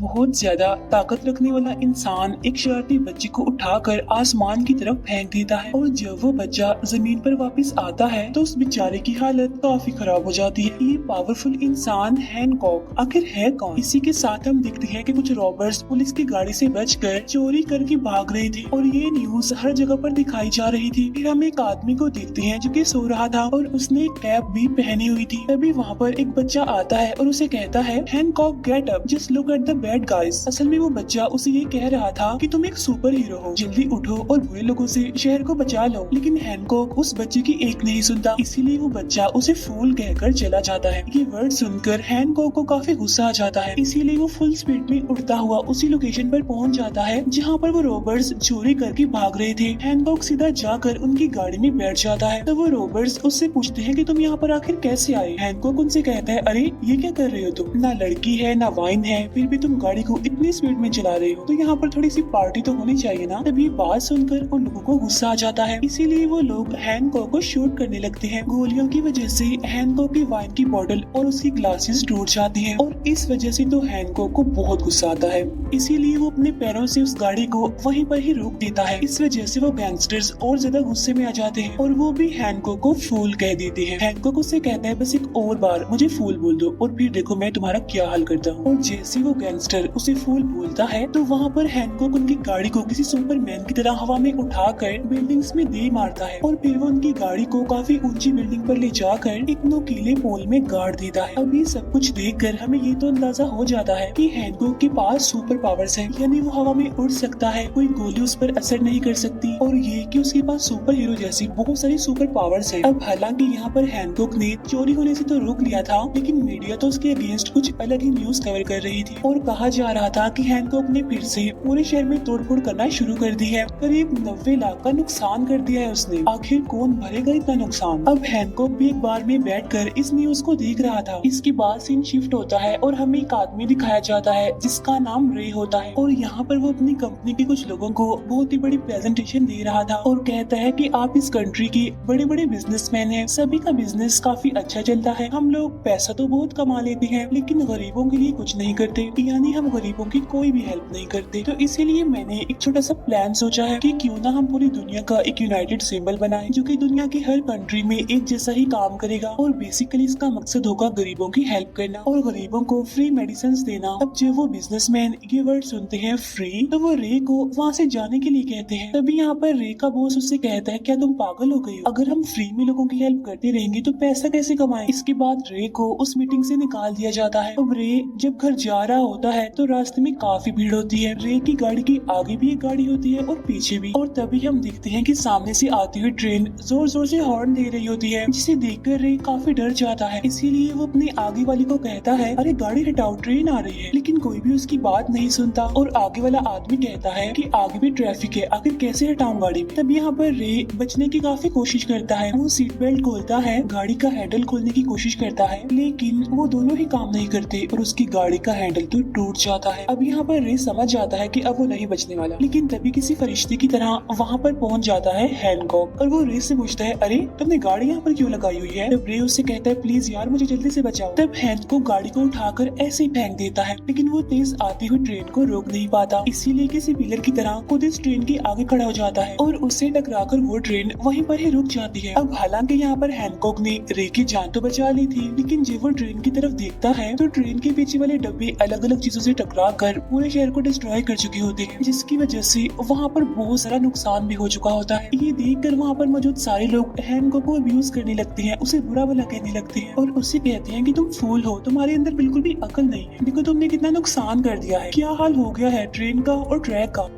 बहुत ज्यादा ताकत रखने वाला इंसान एक शरारती बच्चे को उठाकर आसमान की तरफ फेंक देता है और जब वो बच्चा जमीन पर वापस आता है तो उस बेचारे की हालत काफी खराब हो जाती है। ये पावरफुल इंसान हैनकॉक आखिर है कौन? इसी के साथ हम देखते हैं कि कुछ रॉबर्स पुलिस की गाड़ी से बचकर चोरी करके भाग रहे थे और ये न्यूज हर जगह पर दिखाई जा रही थी। फिर हम एक आदमी को देखते हैं जो कि सो रहा था और उसने एक कैप भी पहनी हुई थी। तभी वहाँ पर एक बच्चा आता है और उसे कहता है Hancock get up, just look at the bad guys. असल में वो बच्चा उसे ये कह रहा था कि तुम एक सुपर हीरो हो, जल्दी उठो और बुरे लोगों से शहर को बचा लो। लेकिन हैनकॉक उस बच्चे की एक नहीं सुनता, इसीलिए वो बच्चा उसे फूल कहकर चला जाता है। ये वर्ड सुनकर हैनकॉक को काफी गुस्सा आ जाता है, इसीलिए वो फुल स्पीड में उड़ता हुआ उसी लोकेशन पर पहुंच जाता है जहाँ पर वो रॉबर्स चोरी करके भाग रहे थे। हैनकॉक सीधा जाकर उनकी गाड़ी में बैठ जाता है। तो वो रॉबर्स उससे पूछते हैं कि तुम यहाँ पर आखिर कैसे आए। हैनकॉक उनसे कहता है, अरे ये क्या कर रहे हो तुम, ना लड़की है ना वाइन है, फिर भी तुम गाड़ी को इतनी स्पीड में चला रहे हो, तो यहाँ पर थोड़ी सी पार्टी तो होनी चाहिए ना। तभी बात सुनकर उन लोगों को गुस्सा आ जाता है, इसीलिए वो लोग हैनकॉक को शूट करने लगते हैं। गोलियों की वजह से हैनकॉक की वाइन की बोतल और उसकी ग्लासेस टूट जाती हैं और इस वजह से तो हैनकॉक को बहुत गुस्सा आता है, इसीलिए वो अपने पैरों से उस गाड़ी को वहीं पर ही रोक देता है। इस वजह से वो गैंगस्टर्स और ज्यादा गुस्से में आ जाते हैं और वो भी हैनकॉक को फूल कह देते हैं। हैनकॉक उससे कहता है, बस एक और बार मुझे फूल बोल दो और फिर देखो मैं तुम्हारा क्या हाल करता हूँ। और जैसे वो गैंगस्टर उसे फूल बोलता है तो वहाँ पर हैनकॉक उनकी गाड़ी को किसी सुपरमैन की तरह हवा में उठाकर बिल्डिंग्स में दे मारता है और फिर वो उनकी गाड़ी को काफी ऊंची बिल्डिंग पर ले जाकर एक नुकीले पोल में गाड़ देता है। अब ये सब कुछ देखकर हमें ये तो अंदाजा हो जाता है कि हैनकॉक के पास सुपर पावर्स हैं, यानी वो हवा में उड़ सकता है, कोई गोली उस पर असर नहीं कर सकती और ये कि उसके पास सुपर हीरो जैसी बहुत सारी सुपर पावर्स हैं। अब हालांकि यहाँ पर हैनकॉक ने चोरी होने से तो रोक लिया था, लेकिन मीडिया तो उसके अगेंस्ट कुछ अलग ही न्यूज कवर कर रही थी और कहा जा रहा था कि हैनकॉक ने फिर से पूरे शहर में तोड़फोड़ करना शुरू कर दी है। करीब 90 लाख का नुकसान कर दिया है उसने। आखिर कौन भरेगा इतना नुकसान? अब हैनकॉक भी एक बार में बैठकर इस न्यूज को देख रहा था। इसके बाद सीन शिफ्ट होता है और हमें एक आदमी दिखाया जाता है जिसका नाम रे होता है और यहाँ पर वो अपनी कंपनी के कुछ लोगों को बहुत ही बड़ी प्रेजेंटेशन दे रहा था और कहता है कि आप इस कंट्री के बड़े बड़े बिजनेसमैन हैं, सभी का बिजनेस काफी अच्छा चलता है, हम लोग पैसा तो बहुत कमा लेते हैं लेकिन गरीबों के लिए कुछ नहीं करते, यानी हम गरीबों की कोई भी हेल्प नहीं करते। तो इसीलिए मैंने एक छोटा सा प्लान सोचा है कि क्यों ना हम पूरी दुनिया का एक यूनाइटेड सिंबल बनाएं जो कि दुनिया की हर कंट्री में एक जैसा ही काम करेगा और बेसिकली इसका मकसद होगा गरीबों की हेल्प करना और गरीबों को फ्री मेडिसिन देना। अब जब वो बिजनेसमैन ये वर्ड सुनते हैं फ्री, तो वो रे को वहाँ से जाने के लिए कहते हैं। तभी यहाँ पर रे का बॉस उससे कहता है, क्या तुम पागल हो गई हो? अगर हम फ्री में लोगों की हेल्प करते रहेंगे तो पैसा कैसे कमाएं? इसके बाद रे को उस मीटिंग से निकाल दिया जाता है। अब रे जब घर जा रहा होता है तो रास्ते में काफी भीड़ होती है। रे की गाड़ी की आगे भी एक गाड़ी होती है और पीछे भी, और तभी हम देखते हैं कि सामने से आती हुई ट्रेन जोर जोर से हॉर्न दे रही होती है, जिसे देखकर रे काफी डर जाता है। इसीलिए वो अपने आगे वाली को कहता है, अरे गाड़ी हटाओ, ट्रेन आ रही है। लेकिन कोई भी उसकी बात नहीं सुनता और आगे वाला आदमी कहता है कि आगे भी ट्रैफिक है, आखिर कैसे हटाऊं गाड़ी। तब यहाँ पर रे बचने की काफी कोशिश करता है। वो सीट बेल्ट खोलता है, गाड़ी का हैंडल खोलने की कोशिश करता है, लेकिन वो दोनों ही काम नहीं करते और उसकी गाड़ी का हैंडल तो टूट जाता है। अब यहाँ पर रे समझ जाता है कि अब वो नहीं बचने वाला, लेकिन तभी किसी फरिश्ते की तरह वहाँ पर पहुँच जाता है हैनकॉक और वो रे से पूछता है, अरे तुमने गाड़ी यहाँ पर क्यों लगाई हुई है? तब रे उससे कहता है, प्लीज यार मुझे जल्दी से बचाओ। तब हैनकॉक गाड़ी को उठाकर ऐसे ही फेंक देता है, लेकिन वो तेज आती हुई ट्रेन को रोक नहीं पाता, इसीलिए किसी पिलर की तरह खुद इस ट्रेन के आगे खड़ा हो जाता है और उससे टकराकर वो ट्रेन वहीं पर ही रुक जाती है। अब हालांकि यहाँ पर हैनकॉक ने रे की जान तो बचा ली थी, लेकिन जब वो ट्रेन की तरफ देखता है तो ट्रेन के पीछे वाले डब्बे अलग अलग चीजों से टकरा कर पूरे शहर को डिस्ट्रॉय कर चुके होते हैं, जिसकी वजह से वहाँ पर बहुत सारा नुकसान भी हो चुका होता है। ये देखकर वहाँ पर मौजूद सारे लोग हैनकॉक को अब्यूज करने लगते हैं, उसे बुरा भला कहने लगते हैं और उससे कहते हैं कि तुम फूल हो, तुम्हारे अंदर बिल्कुल भी अकल नहीं है, देखो तुमने कितना नुकसान कर दिया है, क्या हाल हो गया है ट्रेन का और ट्रैक का।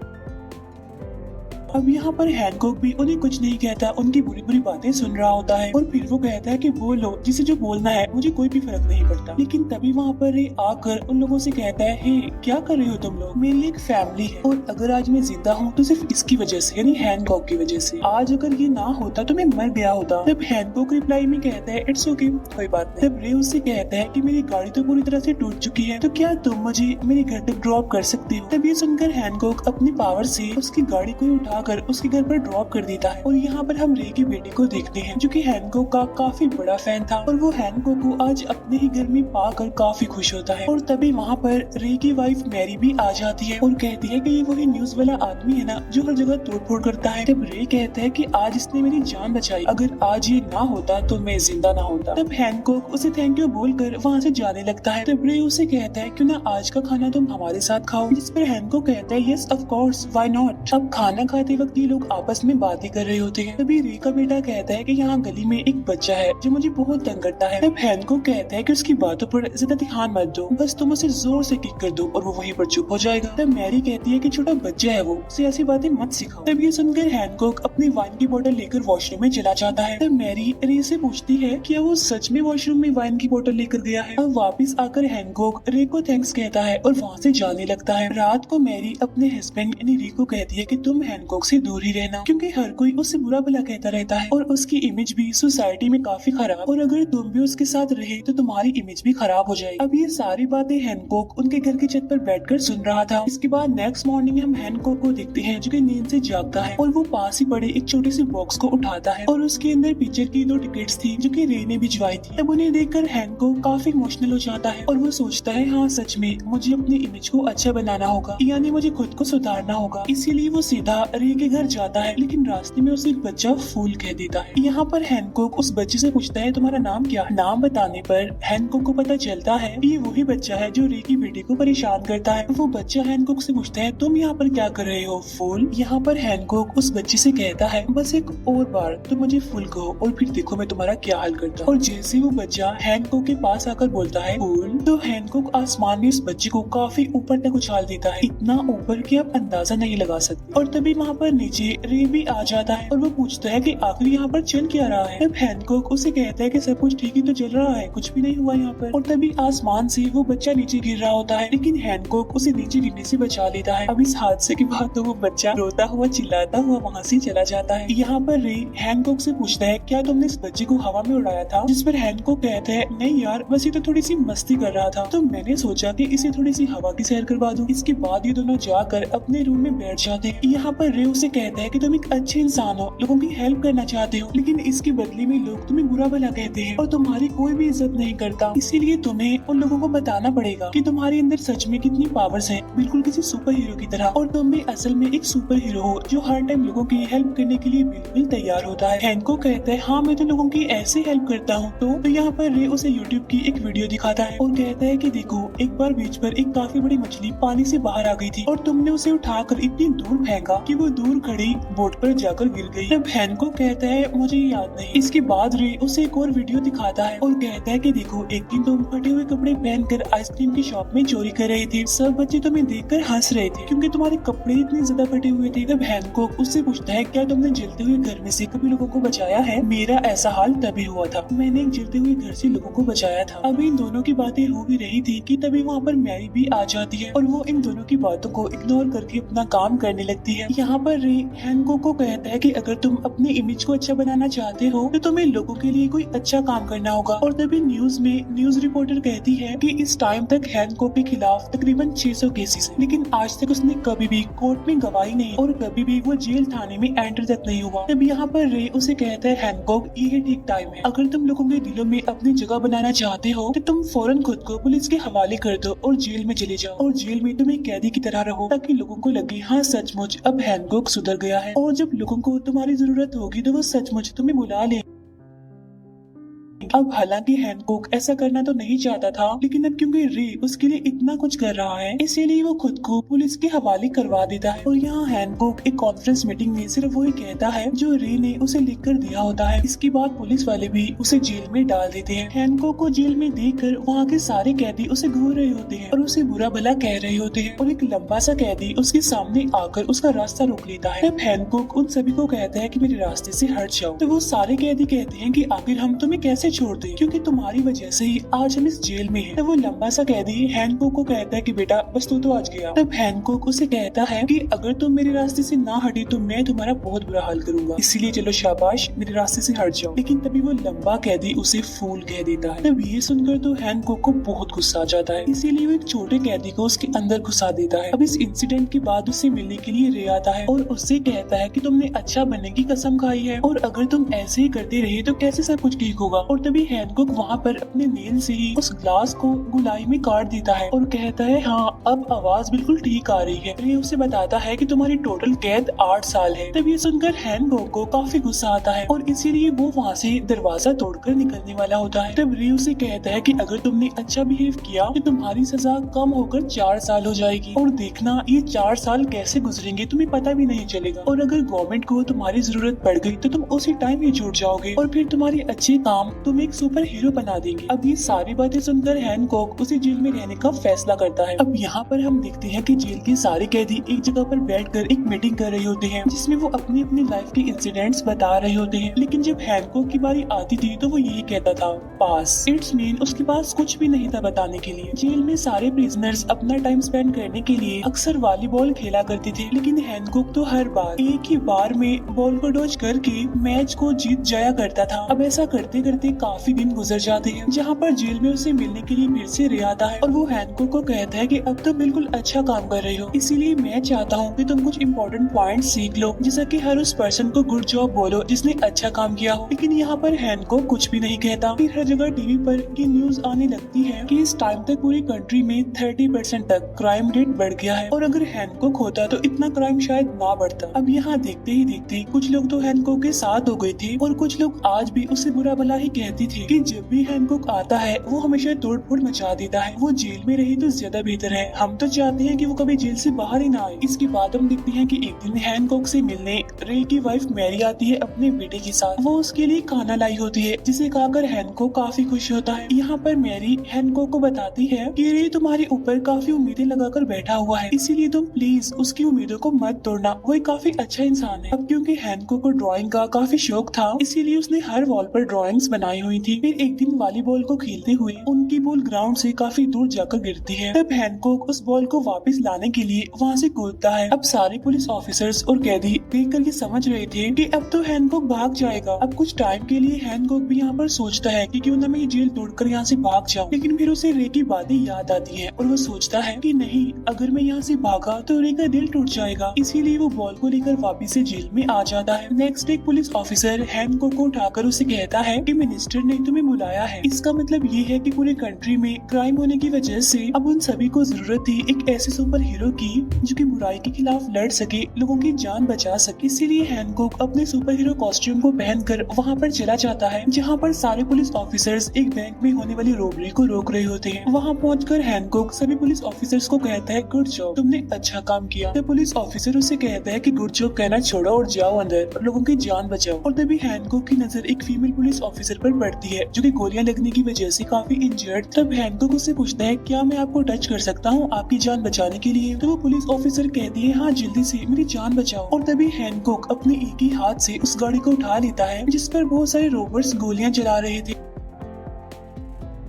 अब यहाँ पर हैनकॉक भी उन्हें कुछ नहीं कहता, उनकी बुरी बुरी बातें सुन रहा होता है और फिर वो कहता है कि बोलो, जिसे जो बोलना है, मुझे कोई भी फर्क नहीं पड़ता। लेकिन तभी वहाँ पर रे आकर उन लोगों से कहता है, हे क्या कर रहे हो तुम लोग, मेरी एक फैमिली है और अगर आज मैं जिंदा हूँ तो सिर्फ इसकी वजह से, यानी हैनकॉक की वजह से। आज अगर ये ना होता तो मैं मर गया होता। तब हैनकॉक रिप्लाई में कहता है, इट्स ओके, कोई बात नहीं। तब रे उससे कहता है कि मेरी गाड़ी तो पूरी तरह से टूट चुकी है, तो क्या तुम मुझे मेरे घर तक ड्रॉप कर सकते हो? तब ये सुनकर हैनकॉक अपनी पावर से उसकी गाड़ी को उठा उठाकर उसके घर पर ड्रॉप कर देता है। और यहाँ पर हम रे की बेटी को देखते हैं जो कि हैनकॉक का काफी बड़ा फैन था और वो हैनकॉक को आज अपने ही घर में पाकर काफी खुश होता है। और तभी वहाँ पर रे की वाइफ मैरी भी आ जाती है और कहती है कि ये वही न्यूज वाला आदमी है ना जो हर जगह तोड़फोड़ करता है। तब रे कहता है कि आज इसने मेरी जान बचाई, अगर आज ये ना होता तो मैं जिंदा ना होता। तब हैनकॉक उसे थैंक यू बोलकर वहाँ से जाने लगता है। तब रे उसे कहता है क्यों ना आज का खाना तुम हमारे साथ खाओ, जिस पर हैनकॉक कहता है yes of course why not. अब खाना खाते वक्त ये लोग आपस में बातें कर रहे होते हैं। तभी रे का बेटा कहता है कि यहाँ गली में एक बच्चा है जो मुझे बहुत तंग करता है। तब हैनकॉक कहता है कि उसकी बातों पर ज्यादा ध्यान मत दो, बस तुम उसे जोर से किक कर दो और वो वहीं पर चुप हो जाएगा। तब मैरी कहती है कि छोटा बच्चा है वो, उसे ऐसी बातें मत सिखाओ। तब ये सुनकर हैनकॉक अपनी वाइन की बोतल लेकर वॉशरूम में चला जाता है। तब मैरी रे से पूछती है कि वो सच में वॉशरूम में वाइन की बोतल लेकर गया है। अब वापस आकर हैनकॉक रे को थैंक्स कहता है और वहाँ से जाने लगता है। रात को मैरी अपने हस्बैंड यानी रे को कहती है कि तुम हैनकॉक से दूर ही रहना, क्योंकि हर कोई उससे बुरा भला कहता रहता है और उसकी इमेज भी सोसाइटी में काफी खराब, और अगर तुम भी उसके साथ रहे तो तुम्हारी इमेज भी खराब हो जाएगी। अब ये सारी बातें हैनकॉक उनके घर की छत पर बैठकर सुन रहा था। इसके बाद नेक्स्ट मॉर्निंग हम हैनकॉक को देखते हैं जो कि नींद से जागता है और वो पास ही पड़े एक छोटे से बॉक्स को उठाता है और उसके अंदर पिक्चर की 2 टिकट्स थी जो कि रे ने भिजवाई थी। तब उन्हें देखकर हैनकॉक काफी इमोशनल हो जाता है और वो सोचता है हाँ सच में मुझे अपनी इमेज को अच्छा बनाना होगा, यानी मुझे खुद को सुधारना होगा। इसीलिए वो सीधा रे के घर जाता है, लेकिन रास्ते में उसे एक बच्चा फूल कह देता है। यहाँ पर हैनकॉक उस बच्चे से पूछता है तुम्हारा नाम क्या है। नाम बताने पर हैनकॉक को पता चलता है ये वही बच्चा है जो रे की बेटी को परेशान करता है। वो बच्चा हैनकॉक से पूछता है तुम यहाँ पर क्या कर रहे हो फूल। यहाँ पर हैनकॉक उस बच्चे से कहता है बस एक और बार तुम मुझे फूल कहो और फिर देखो मैं तुम्हारा क्या हाल करता हूँ। और जैसे वो बच्चा हैनकॉक के पास आकर बोलता है फूल, तो हैनकॉक आसमान में उस बच्चे को काफी ऊपर तक उछाल देता है, इतना ऊपर कि आप अंदाजा नहीं लगा सकते। और तभी वहाँ पर नीचे रे भी आ जाता है और वो पूछता है कि आखिर यहाँ पर चल क्या रहा है। तब हैनकॉक उसे कहता है कि सब कुछ ठीक ही तो चल रहा है, कुछ भी नहीं हुआ यहाँ पर। और तभी आसमान से वो बच्चा नीचे गिर रहा होता है, लेकिन हैनकॉक उसे नीचे गिरने से बचा लेता है। अब इस हादसे के बाद तो वो बच्चा रोता हुआ चिल्लाता हुआ वहाँ से चला जाता है। यहाँ पर रे हैनकॉक से पूछता है क्या तुमने इस बच्चे को हवा में उड़ाया था, जिस पर हैनकॉक कहता है नहीं यार बस ये तो थोड़ी सी मस्ती कर रहा था, तो मैंने सोचा कि इसे थोड़ी सी हवा की सैर करवा दूं। इसके बाद ये दोनों जाकर अपने रूम में बैठ जाते हैं। यहाँ पर रे उसे कहता है कि तुम एक अच्छे इंसान हो, लोगों की हेल्प करना चाहते हो, लेकिन इसके बदले में लोग तुम्हें बुरा भला कहते हैं और तुम्हारी कोई भी इज्जत नहीं करता। इसीलिए तुम्हें उन लोगों को बताना पड़ेगा कि तुम्हारे अंदर सच में कितनी पावर्स हैं, बिल्कुल किसी सुपर हीरो की तरह, और तुम भी असल में एक सुपर हीरो हो जो हर टाइम लोगों की हेल्प करने के लिए बिल्कुल तैयार होता है। हैनकॉक कहता है हाँ मैं तो लोगों की ऐसे हेल्प करता हूँ। तो यहाँ पर रे उसे यूट्यूब की एक वीडियो दिखाता है और कहता है कि देखो एक बार बीच पर एक काफी बड़ी मछली पानी से बाहर आ गई थी और तुमने उसे उठाकर इतनी दूर फेंका कि वो दूर खड़ी बोट पर जाकर गिर गई। तब हैनकॉक कहता है मुझे याद नहीं। इसके बाद रे उसे एक और वीडियो दिखाता है और कहता है कि देखो एक दिन तुम फटे हुए कपड़े पहनकर आइसक्रीम की शॉप में चोरी कर रहे थे, सब बच्चे तुम्हें देखकर हंस रहे थे क्योंकि तुम्हारे कपड़े इतने ज्यादा फटे हुए थे। तब हैनकॉक उससे पूछता है क्या तुमने जलते हुए घर में से कभी लोगों को बचाया है। मेरा ऐसा हाल तभी हुआ था, मैंने एक जलते हुए घर से लोगों को बचाया था। अभी इन दोनों की बातें हो भी रही थी कि तभी वहाँ पर मैरी भी आ जाती है और वो इन दोनों की बातों को इग्नोर करके अपना काम करने लगती है। यहाँ पर रे हैनकॉक को कहता है कि अगर तुम अपनी इमेज को अच्छा बनाना चाहते हो तो तुम्हें लोगों के लिए कोई अच्छा काम करना होगा। और तभी न्यूज में न्यूज रिपोर्टर कहती है कि इस टाइम तक हैनकॉक के खिलाफ तकरीबन 600 केसेस है, लेकिन आज तक उसने कभी भी कोर्ट में गवाही नहीं और कभी भी वो जेल थाने में एंटर तक नहीं हुआ। तब यहाँ पर रे उसे कहता है हैनकॉक ये ठीक टाइम है, अगर तुम लोगों के दिलों में अपनी जगह बनाना चाहते हो तो तुम फौरन खुद को पुलिस के हवाले कर दो और जेल में चले जाओ और जेल में तुम एक कैदी की तरह रहो ताकि लोगों को लगे हाँ सचमुच अब हैनकॉक सुधर गया है, और जब लोगों को तुम्हारी जरूरत होगी तो वो सचमुच तुम्हें बुला ले। अब हालांकि हैनकॉक ऐसा करना तो नहीं चाहता था, लेकिन अब क्योंकि रे उसके लिए इतना कुछ कर रहा है इसीलिए वो खुद को पुलिस के हवाले करवा देता है। और यहाँ हैनकॉक एक कॉन्फ्रेंस मीटिंग में सिर्फ वही कहता है जो रे ने उसे लिख कर दिया होता है। इसके बाद पुलिस वाले भी उसे जेल में डाल देते हैं। हैनकॉक को जेल में देखकर वहाँ के सारे कैदी उसे घूर रहे होते हैं और उसे बुरा भला कह रहे होते हैं और एक लंबा सा कैदी उसके सामने आकर उसका रास्ता रोक लेता है। तब हैनकॉक उन सभी को कहता है कि मेरे रास्ते से हट जाओ। तो वो सारे कैदी कहते हैं कि आखिर हम तुम्हें कैसे से छोड़ दे, क्योंकि तुम्हारी वजह से ही आज हम इस जेल में हैं। तब वो लंबा सा कैदी हैनकॉक को कहता है कि बेटा बस तू तो आज गया। तब हैनकॉक उसे कहता है कि अगर तुम मेरे रास्ते से ना हटी तो मैं तुम्हारा बहुत बुरा हाल करूंगा, इसीलिए चलो शाबाश मेरे रास्ते से हट जाओ। लेकिन तभी वो लंबा कैदी उसे फूल कह देता है। तब ये सुनकर तो हैनकॉक को बहुत गुस्सा आ जाता है, इसीलिए वो एक छोटे कैदी को उसके अंदर घुसा देता है। अब इस इंसिडेंट के बाद उससे मिलने के लिए रे आता है और उससे कहता है कि तुमने अच्छा बनने की कसम खाई है और अगर तुम ऐसे ही करते रहे तो कैसे सब कुछ ठीक होगा। और तभी हैनकॉक वहाँ पर अपने नेल से ही उस ग्लास को गुलाई में काट देता है और कहता है हाँ अब आवाज बिल्कुल ठीक आ रही है। रे उसे बताता है कि तुम्हारी टोटल कैद 8 साल है। तब ये सुनकर हैनकॉक को काफी गुस्सा आता है और इसीलिए वो वहाँ से दरवाजा तोड़कर निकलने वाला होता है। तब रे उसे कहता है कि अगर तुमने अच्छा बिहेव किया तो तुम्हारी सजा कम होकर 4 साल हो जाएगी और देखना ये 4 साल कैसे गुजरेंगे तुम्हें पता भी नहीं चलेगा, और अगर गवर्नमेंट को तुम्हारी जरूरत पड़ गई तो तुम उसी टाइम ही जुट जाओगे और फिर तुम्हारे अच्छे काम तुम एक सुपर हीरो बना देंगे। अब ये सारी बातें सुनकर हैनकॉक उसे जेल में रहने का फैसला करता है। अब यहाँ पर हम देखते हैं कि जेल के सारे कैदी एक जगह पर बैठकर एक मीटिंग कर रहे होते हैं जिसमें वो अपनी अपनी लाइफ के इंसिडेंट्स बता रहे होते हैं। लेकिन जब हैनकॉक की बारी आती थी तो वो यही कहता था पास। इट्स मीन उसके पास कुछ भी नहीं था बताने के लिए। जेल में सारे प्रिजनर्स अपना टाइम स्पेंड करने के लिए अक्सर वॉलीबॉल खेला करते थे, लेकिन हैनकॉक तो हर बार एक ही बार में बॉल को डॉज करके मैच को जीत जाया करता था। अब ऐसा करते करते काफी दिन गुजर जाते हैं जहाँ पर जेल में उसे मिलने के लिए फिर से रे आता है और वो हैनकॉक को कहता है कि अब तो बिल्कुल अच्छा काम कर रहे हो, इसीलिए मैं चाहता हूँ कि तुम कुछ इम्पोर्टेंट पॉइंट सीख लो, जैसा कि हर उस पर्सन को गुड जॉब बोलो जिसने अच्छा काम किया हो। लेकिन यहाँ पर हैनकॉक कुछ भी नहीं कहता। फिर हर जगह टीवी पर ये न्यूज आने लगती है कि इस टाइम तक पूरी कंट्री में 30% तक क्राइम रेट बढ़ गया है और अगर हैनकॉक होता तो इतना क्राइम शायद ना बढ़ता। अब यहाँ देखते ही देखते कुछ लोग तो हैनकॉक के साथ हो गए थे और कुछ लोग आज भी उसे बुरा भला ही कहते थे कि जब भी हैनकॉक आता है वो हमेशा तोड़ फोड़ मचा देता है, वो जेल में रहे तो ज्यादा बेहतर है, हम तो चाहते हैं कि वो कभी जेल से बाहर ही ना आए। इसके बाद हम देखते हैं कि एक दिन हैनकॉक से मिलने रे की वाइफ मैरी आती है अपने बेटे के साथ। वो उसके लिए खाना लाई होती है जिसे खाकर हैनकॉक काफी खुश होता है। यहाँ पर मैरी हैनकॉक को बताती है कि रे तुम्हारे ऊपर काफी उम्मीदें लगाकर बैठा हुआ है, इसीलिए तुम प्लीज उसकी उम्मीदों को मत तोड़ना, वो एक काफी अच्छा इंसान है। अब क्योंकि हैनकॉक को ड्राइंग का काफी शौक था इसीलिए उसने हर वॉल पर ड्राइंग्स बनाई हुई थी। फिर एक दिन वॉलीबॉल को खेलते हुए उनकी बॉल ग्राउंड से काफी दूर जाकर गिरती है। तब हैनकॉक उस बॉल को वापस लाने के लिए वहाँ से कूदता है। अब सारे पुलिस ऑफिसर्स और कैदी देख कर ये समझ रहे थे कि अब तो हैनकॉक भाग जाएगा। अब कुछ टाइम के लिए हैनकॉक भी यहाँ पर सोचता है कि क्यों ना मैं ये जेल तोड़कर यहाँ से भाग जाऊँ, लेकिन फिर उसे रे की बातें याद आती है और वो सोचता है कि नहीं, अगर मैं यहाँ से भागा तो रे का दिल टूट जाएगा, इसीलिए वो बॉल को लेकर वापस से जेल में आ जाता है। Next day police officer Hancock को उठाकर उसे कहता है कि मिनिस्टर ने तुम्हें बुलाया है, इसका मतलब ये है कि पूरे कंट्री में क्राइम होने की वजह से अब उन सभी को जरूरत थी एक ऐसे सुपर हीरो की जो कि बुराई के खिलाफ लड़ सके, लोगों की जान बचा सके। इसीलिए हैनकॉक अपने सुपर हीरो कॉस्ट्यूम को पहनकर वहाँ पर चला जाता है जहाँ पर सारे पुलिस ऑफिसर्स एक बैंक में होने वाली रोबरी को रोक रहे होते हैं। वहाँ पहुंचकर हैनकॉक सभी पुलिस ऑफिसर्स को कहता है गुड जॉब, तुमने अच्छा काम किया। तो पुलिस ऑफिसर उसे कहता है कि गुड जॉब कहना छोड़ो और जाओ अंदर और लोगों की जान बचाओ। और तभी हैनकॉक की नजर एक फीमेल पुलिस ऑफिसर पर पड़ती है जो कि गोलियां लगने की वजह से काफी इंजर्ड। तब हैनकॉक उससे पूछता है क्या मैं आपको टच कर सकता हूँ आपकी जान बचाने के लिए। तो वो पुलिस ऑफिसर कहती है हाँ जल्दी से मेरी जान बचाओ। और तभी हैनकॉक अपने एक ही हाथ से उस गाड़ी को उठा लेता है जिस पर बहुत सारे रोबर्स गोलियां चला रहे थे।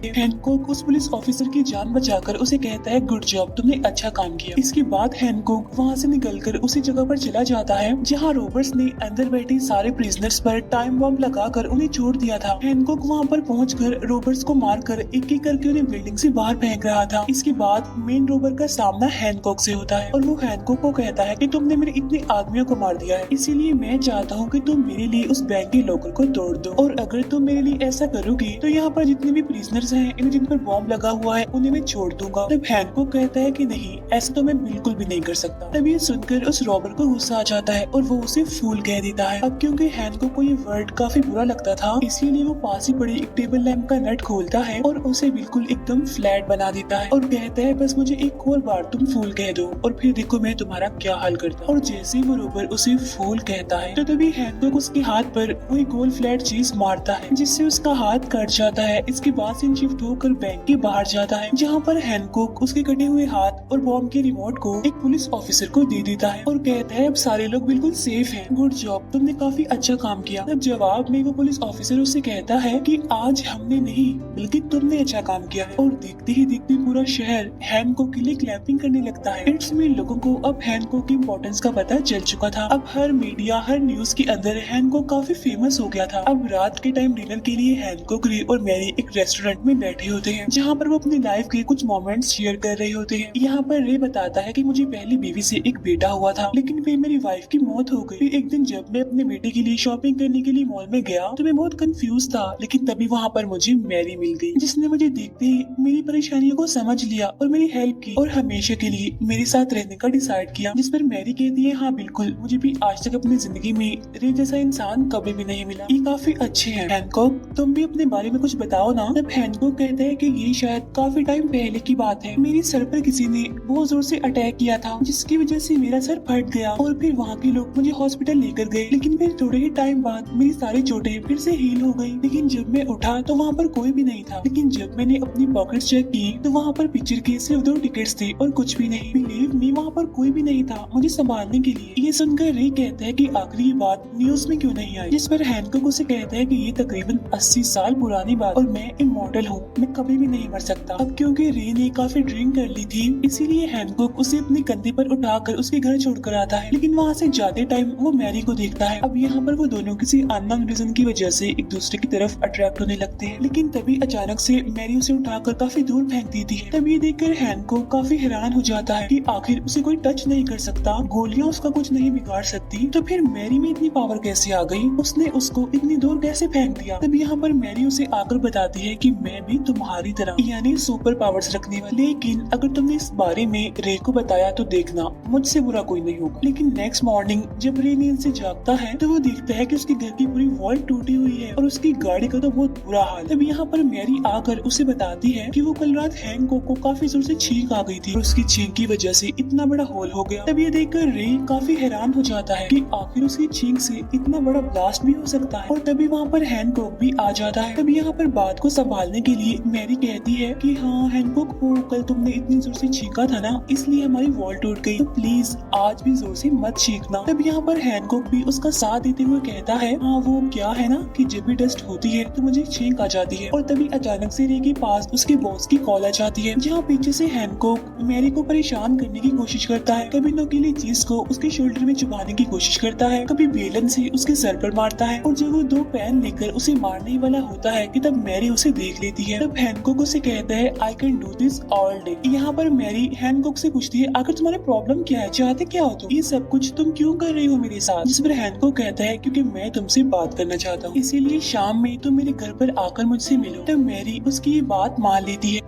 हैनकॉक उस पुलिस ऑफिसर की जान बचाकर उसे कहता है गुड जॉब, तुमने अच्छा काम किया। इसके बाद हैनकॉक वहाँ से निकलकर उसी जगह पर चला जाता है जहाँ रोबर्ट्स ने अंदर बैठे सारे प्रिजनर्स पर टाइम बम लगाकर उन्हें छोड़ दिया था। हैनकॉक वहाँ पर पहुंचकर रोबर्ट्स को मारकर एक एक करके उन्हें बिल्डिंग से बाहर फेंक रहा था। इसके बाद मेन रोबर का सामना हैनकॉक से होता है और वो हैनकॉक को कहता है कि तुमने मेरे इतने आदमियों को मार दिया है, इसीलिए मैं चाहता हूँ कि तुम मेरे लिए उस बैंक के लॉकर को तोड़ दो, और अगर तुम मेरे लिए ऐसा करोगे तो यहाँ पर जितने भी प्रिजनर्स हैं इन्हें जिन पर बॉम्ब लगा हुआ है उन्हें मैं छोड़ दूंगा। तब हैनकॉक कहता है कि नहीं, ऐसा तो मैं बिल्कुल भी नहीं कर सकता। तब ये सुनकर उस रॉबर को गुस्सा आ जाता है और वो उसे फूल कह देता है। अब क्योंकि हैनकॉक को ये वर्ड काफी बुरा लगता था इसीलिए वो पास ही पड़े एक टेबल लैंप का नट खोलता है और उसे बिल्कुल एकदम फ्लैट बना देता है और कहता है बस मुझे एक और बार तुम फूल कह दो और फिर देखो मैं तुम्हारा क्या हाल करता। और जैसे वो रॉबर उसे फूल कहता है तो तभी हैनकॉक उसके हाथ पर वही गोल फ्लैट चीज मारता है जिससे उसका हाथ कट जाता है। इसके बाद इन शिफ्ट होकर बैंक के बाहर जाता है, जहाँ पर हैनकॉक उसके कटे हुए हाथ और बॉम्ब के रिमोट को एक पुलिस ऑफिसर को दे देता है और कहता है अब सारे लोग बिल्कुल सेफ हैं। गुड जॉब, तुमने काफी अच्छा काम किया। तब जवाब में वो पुलिस ऑफिसर उससे कहता है कि आज हमने नहीं बल्कि तुमने अच्छा काम किया है। और देखते ही देखते पूरा शहर हैनकॉक के लिए क्लैपिंग करने लगता है। इट्स में लोगों को अब हैनकॉक की इम्पोर्टेंस का पता चल चुका था। अब हर मीडिया हर न्यूज के अंदर हैनकॉक काफी फेमस हो गया था। अब रात के टाइम डिनर के लिए हैनकॉक, रे और मैरी एक रेस्टोरेंट में बैठे होते हैं, जहाँ पर वो अपनी लाइफ के कुछ मोमेंट्स शेयर कर रहे होते हैं। यहाँ पर रे बताता है कि मुझे पहली बीवी से एक बेटा हुआ था, लेकिन फिर मेरी वाइफ की मौत हो गई। फिर एक दिन जब मैं अपने बेटे के लिए शॉपिंग करने के लिए मॉल में गया तो मैं बहुत कंफ्यूज था, लेकिन तभी वहाँ पर मुझे मैरी मिल गई, जिसने मुझे देखते ही मेरी परेशानियों को समझ लिया और मेरी हेल्प की और हमेशा के लिए मेरे साथ रहने का डिसाइड किया। जिस पर मैरी कहती है हाँ बिल्कुल, मुझे भी आज तक अपनी जिंदगी में रे जैसा इंसान कभी भी नहीं मिला। ये काफी अच्छे हैं। हैनकॉक, तुम भी अपने बारे में कुछ बताओ ना। तब हैनकॉक कहता है कि ये शायद काफी टाइम पहले की बात है। मेरे सर पर किसी ने बहुत जोर से अटैक किया था, जिसकी वजह से मेरा सर फट गया और फिर वहाँ के लोग मुझे हॉस्पिटल लेकर गए, लेकिन फिर थोड़े ही टाइम बाद मेरी सारी चोटें फिर से हील हो गई। लेकिन जब मैं उठा तो वहाँ पर कोई भी नहीं था, लेकिन जब मैंने अपनी पॉकेट चेक की तो वहाँ पर पिक्चर के सिर्फ 2 टिकट्स थे और कुछ भी नहीं। बिलीव मी, वहाँ पर कोई भी नहीं था मुझे संभालने के लिए। ये सुनकर रे कहता है कि आखिर ये बात न्यूज में क्यों नहीं आई, जिस पर हैनकॉक उसे कहता है कि ये तकरीबन 80 साल पुरानी बात और मैं इमॉर्टल हूँ, मैं कभी भी नहीं मर सकता। अब क्योंकि रे ने काफी ड्रिंक कर ली थी, इसीलिए हैनकॉक उसे अपने कंधे पर उठाकर उसके घर छोड़कर आता है, लेकिन वहाँ से जाते टाइम वो मैरी को देखता है। अब यहाँ पर वो दोनों किसी अननोन रीजन की वजह से एक दूसरे की तरफ अट्रैक्ट होने लगते हैं, लेकिन तभी अचानक से मैरी उसे उठाकर काफी दूर फेंक देती है। तब ये देखकर हैनकॉक काफी हैरान हो जाता है कि आखिर उसे कोई टच नहीं कर सकता, गोलियां उसका कुछ नहीं बिगाड़ सकती, तो फिर मैरी में इतनी पावर कैसे आ गई, उसने उसको इतनी दूर कैसे फेंक दिया। तब यहाँ पर मैरी उसे आकर बताती है कि मैं भी तुम्हारी तरह यानी सुपर पावर्स रखने वाली, लेकिन अगर तुमने इस बारे में रे को बताया तो देखना मुझसे बुरा कोई नहीं होगा। लेकिन नेक्स्ट मॉर्निंग जब रे नींद से जागता है तो वो देखता है कि उसके घर की पूरी वॉल टूटी हुई है और उसकी गाड़ी का तो बहुत बुरा हाल। तब यहाँ पर मैरी आकर उसे बताती है कि वो कल रात हैनकॉक को काफी जोर से छींक आ गई थी और उसकी छींक की वजह से इतना बड़ा होल हो गया। तब ये देखकर रे काफी हैरान हो जाता है कि आखिर उसकी छींक से इतना बड़ा ब्लास्ट भी हो सकता है, और तभी वहाँ पर हैनकॉक भी आ जाता है। तब यहाँ पर बात को संभालने के लिए मैरी कहती है कि हाँ हैनकॉक, वो कल तुमने इतनी जोर से छींका था ना, इसलिए हमारी वॉल टूट गई, तो प्लीज आज भी जोर से मत छींकना। तब यहाँ पर हैनकॉक भी उसका साथ देते हुए कहता है हाँ वो क्या है ना कि जब भी डस्ट होती है तो मुझे छींक आ जाती है। और तभी अचानक से रे के पास उसके बॉस की कॉल आ जाती है, जहाँ पीछे से हैनकॉक मैरी को परेशान करने की कोशिश करता है, कभी नुकीली चीज को उसके शोल्डर में छुपाने की कोशिश करता है, कभी बेलन से उसके सर पर मारता है, और जब वो 2 पेन लेकर उसे मारने वाला होता है कि तब मैरी उसे देख लेती है। तब हैनकॉक उसे कहता है I can do this all day. यहाँ पर मैरी हैनकॉक से पूछती है आखिर तुम्हारा प्रॉब्लम क्या है, चाहते क्या हो तुम, ये सब कुछ तुम क्यों कर रही हो मेरे साथ। जिस पर हैनकॉक कहता है क्योंकि मैं तुमसे बात करना चाहता हूँ, इसीलिए शाम में तुम मेरे घर पर आकर मुझसे मिलो। तब मैरी उसकी ये बात मान लेती है।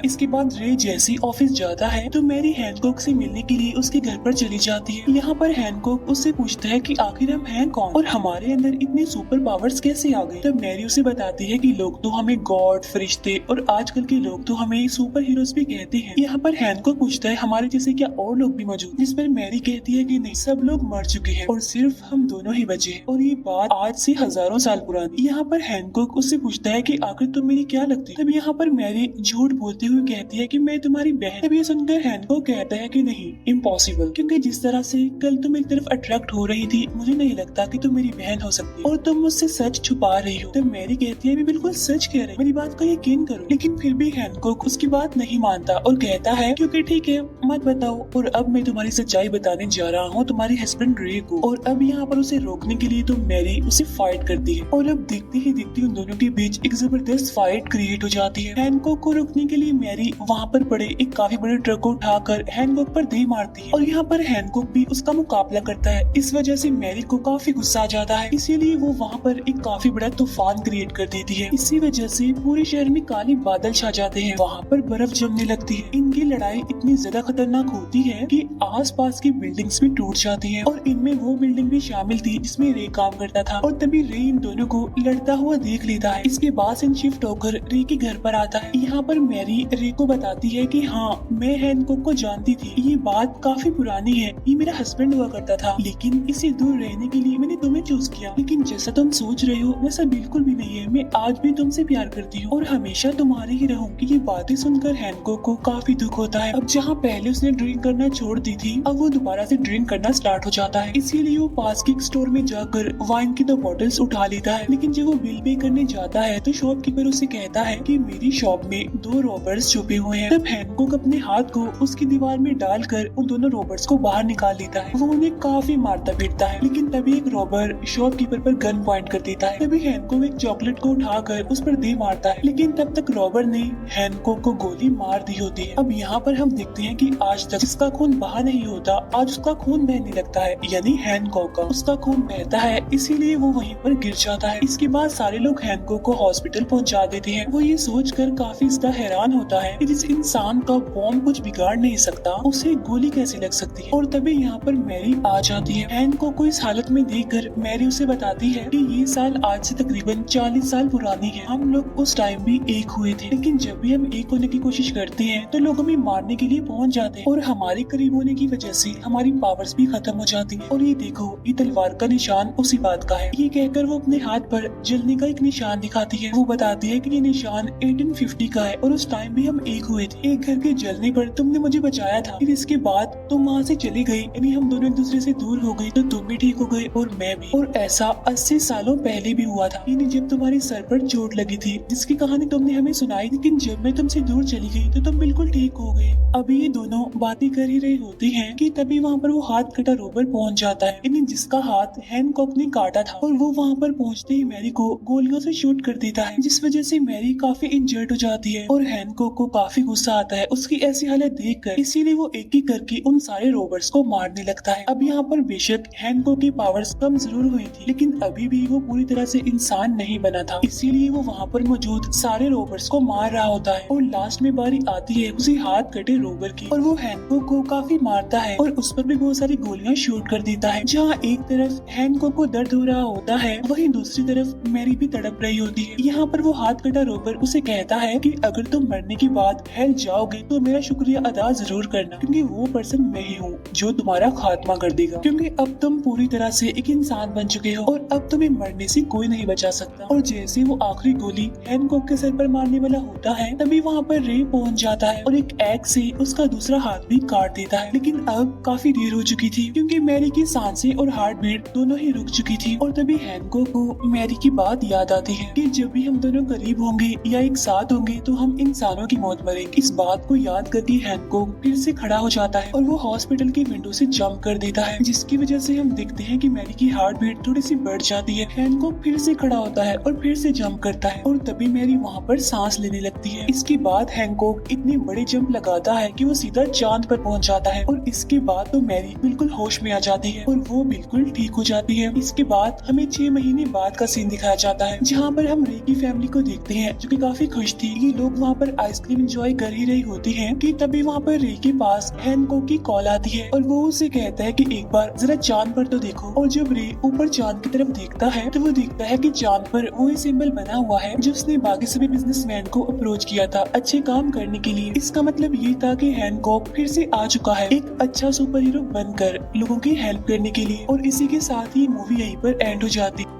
इसके बाद रे जैसे ऑफिस जाता है तो मैरी हैनकॉक से मिलने के लिए उसके घर पर चली जाती है। यहाँ पर हैनकॉक उससे पूछता है कि आखिर हम हैं कौन और हमारे अंदर इतने सुपर पावर्स कैसे आ गए। तब मैरी उसे बताती है कि लोग तो हमें गॉड, फरिश्ते और आजकल के लोग तो हमें सुपर हीरोज भी कहते हैं। यहाँ पर हैनकॉक पूछता है हमारे जैसे क्या और लोग भी मौजूद, जिस पर मैरी कहती है कि नहीं, सब लोग मर चुके हैं और सिर्फ हम दोनों ही बचे हैं, और ये बात आज से हजारों साल पुरानी। यहाँ पर हैनकॉक उससे पूछता है कि आखिर तुम मेरी क्या लगती है। तब यहाँ पर मैरी झूठ बोलती हुई कहती है कि मैं तुम्हारी बहन। तब ये सुनकर हैनकॉक कहता है कि नहीं, इम्पॉसिबल, क्योंकि जिस तरह से कल तुम एक तरफ अट्रैक्ट हो रही थी मुझे नहीं लगता कि तुम मेरी बहन हो सकती और तुम मुझसे सच छुपा रही हो। तब मैरी कहती है मैं बिल्कुल सच कह रही, मेरी बात का यकीन करो। लेकिन फिर भी हैनकॉक उसकी बात नहीं मानता और कहता है क्योंकि ठीक है मत बताओ, और अब मैं तुम्हारी सच्चाई बताने जा रहा हूँ तुम्हारे हस्बैंड रे को। और अब यहाँ पर उसे रोकने के लिए तो मैरी उसे फाइट करती है, और अब देखते ही देखते उन दोनों के बीच एक जबरदस्त फाइट क्रिएट हो जाती है। हैनकॉक को रोकने के लिए मैरी वहाँ पर पड़े एक काफी बड़े ट्रक को उठाकर हैनकॉक पर दे मारती है, और यहाँ पर हैनकॉक भी उसका मुकाबला करता है। इस वजह से मैरी को काफी गुस्सा आ जाता है, इसीलिए वो वहाँ पर एक काफी बड़ा तूफान क्रिएट कर देती है। इसी वजह से पूरे शहर में काले बादल छा जाते हैं, वहाँ पर बर्फ जमने लगती है। इनकी लड़ाई इतनी ज्यादा खतरनाक होती है कि आसपास की बिल्डिंग्स भी टूट जाती हैं, और इनमें वो बिल्डिंग भी शामिल थी जिसमें रे काम करता था। और तभी रे इन दोनों को लड़ता हुआ देख लेता है। इसके बाद इन शिफ्ट होकर रे के घर पर आता है। यहाँ पर मैरी रे को बताती है कि हाँ, मैं हैनकॉक को जानती थी, ये बात काफी पुरानी है, ये मेरा हस्बैंड हुआ करता था, लेकिन इसे दूर रहने के लिए मैंने तुम्हें चूज किया। लेकिन जैसा तुम सोच रहे हो वैसा बिल्कुल भी नहीं है, मैं आज भी तुमसे प्यार करती हूँ और हमेशा तुम्हारी ही रहूंगी। ये बातें सुनकर हैनकॉक को काफी दुख होता है। अब जहाँ पहले उसने ड्रिंक करना छोड़ दी थी, अब वो दोबारा से ड्रिंक करना स्टार्ट हो जाता है। इसीलिए वो पास के स्टोर में जाकर वाइन की 2 बॉटल्स उठा लेता है। लेकिन जब वो बिल पे करने जाता है तो शॉपकीपर उसे कहता है कि मेरी शॉप में 2 रॉबर्स छुपे हुए हैं। तब हैनकॉक अपने हाथ को उसकी दीवार में डालकर उन दोनों रॉबर्स को बाहर निकाल लेता है। वो उन्हें काफी मारता पीटता है, लेकिन तभी एक रॉबर शॉपकीपर पर गन पॉइंट कर देता है। तभी हैनकॉक एक चॉकलेट को उठाकर उस पर दे मारता है, लेकिन तब तक रॉबर ने हैनकॉक को गोली मार दी होती है। अब यहाँ पर हम देखते हैं कि आज तक जिसका खून बहा नहीं होता, आज उसका खून बहने लगता है, यानी हैनकॉक का उसका खून बहता है, इसीलिए वो वहीं पर गिर जाता है। इसके बाद सारे लोग हैनकॉक को हॉस्पिटल पहुंचा देते हैं। वो ये सोचकर काफी ज्यादा हैरान होता है कि जिस इंसान का बॉम्ब कुछ बिगाड़ नहीं सकता, उसे गोली कैसे लग सकती है। और तभी यहाँ पर मैरी आ जाती है। हैनकॉक को इस हालत में देखकर मैरी उसे बताती है कि ये साल आज से तकरीबन 40 साल पुरानी है। हम लोग उस टाइम भी एक हुए थे, लेकिन जब भी हम एक होने की कोशिश करते हैं तो लोग हमें मारने के लिए पहुंच जाते हैं और हमारे करीब होने की वजह से हमारी पावर्स भी खत्म हो जाती है। और ये देखो, ये तलवार का निशान उसी बात का है। ये कहकर वो अपने हाथ पर जलने का एक निशान दिखाती है। वो बताती है कि ये निशान 1850 का है और उस टाइम भी हम एक हुए थे। एक घर के जलने पर तुमने मुझे बचाया था, फिर इसके बाद तुम वहाँ से चली गई, यानी हम दोनों एक दूसरे से दूर हो गए, तो तुम भी ठीक हो गए और मैं भी। और ऐसा 80 सालों पहले भी हुआ था, यानी जब तुम्हारी सर पर चोट लगी थी, जिसकी कहानी तुमने हमें सुनाई। लेकिन जब मैं तुमसे दूर चली गई तो तुम बिल्कुल ठीक हो गए। अभी ये दोनों बातें कर ही रहे होते हैं कि तभी वहाँ पर वो हाथ कटा रोबर पहुँच जाता है, यानी जिसका हाथ हैनकॉक ने काटा था। और वो वहाँ पर पहुँचते ही मैरी को गोलियों से शूट कर देता है, जिस वजह से मैरी काफी इंजर्ड हो जाती है और हैनकॉक को काफी गुस्सा आता है उसकी ऐसी हालत देखकर। इसीलिए वो एक एक करके उन सारे रोबर्स को मारने लगता है। अब यहाँ पर बेशक हैनकॉक की पावर्स कम जरूर हुई थी, लेकिन अभी भी वो पूरी तरह से इंसान नहीं बना था, इसीलिए वो वहाँ पर मौजूद सारे रोबर्स को मार रहा होता है। और लास्ट में बारी आती है उसी हाथ कटे रोबर की, और वो हैनकॉक को काफी मारता है और उस पर भी बहुत सारी गोलियां शूट कर देता है। जहाँ एक तरफ हैनकॉक को दर्द हो रहा होता है, वहीं दूसरी तरफ मैरी भी तड़प रही होती है। यहाँ पर वो हाथ कटा रोबर उसे कहता है कि अगर तुम मरने के बाद हेल जाओगे तो मेरा शुक्रिया अदा जरूर करना, क्योंकि वो पर्सन मैं ही हूँ जो तुम्हारा खात्मा कर देगा, क्योंकि अब तुम पूरी तरह से एक इंसान बन चुके हो और अब तुम्हें मरने से कोई नहीं बचा सकता। और जैसे वो आखिरी गोली हैनकॉक के सर पर मारने वाला होता है, तभी वहाँ पर रे पहुँच जाता है और एक एक्स से उसका दूसरा हाथ भी काट देता है। लेकिन अब काफी देर हो चुकी थी, क्योंकि मैरी की सांसें और हार्ट बीट दोनों ही रुक चुकी थी। और तभी हैनकॉक को मैरी की बात याद आती है कि जब भी हम दोनों करीब होंगे या एक साथ होंगे तो हम इंसानों की मौत मरेंगे। इस बात को याद करके हैनकॉक फिर से खड़ा हो जाता है और वो हॉस्पिटल की विंडो से जंप कर देता है, जिसकी वजह से हम देखते हैं कि मैरी की हार्ट बीट थोड़ी सी बढ़ जाती है। हैनकॉक फिर से खड़ा होता है और फिर से जंप करता है और तभी मैरी वहाँ पर सांस लेने लगती है। इसके बाद हैनकॉक इतनी बड़ी जंप लगाता है कि वो सीधा चांद पर पहुँच जाता है और इसके बाद तो मैरी बिल्कुल होश में आ जाती है और वो बिल्कुल ठीक हो जाती है। इसके बाद हमें 6 महीने बाद का सीन दिखाया जाता है, जहाँ पर हम रे की फैमिली को देखते हैं जो कि काफी खुश थी। ये लोग वहाँ पर आइसक्रीम एंजॉय कर ही रही होती हैं कि तभी वहाँ पर रे के पास हैनकॉक की कॉल आती है और वो उसे कहता है कि एक बार जरा चांद पर तो देखो। और जब रे ऊपर चांद की तरफ देखता है तो वो देखता है कि चांद पर वही सिंबल बना हुआ है जो उसने बाकी सभी बिजनेसमैन को अप्रोच किया था अच्छे काम करने के लिए। इसका मतलब ये था कि हैनकॉक फिर से आ चुका है एक अच्छा सुपर हीरो बनकर लोगों की हेल्प करने के लिए। और इसी के साथ ही मूवी यहीं पर एंड हो जाती है।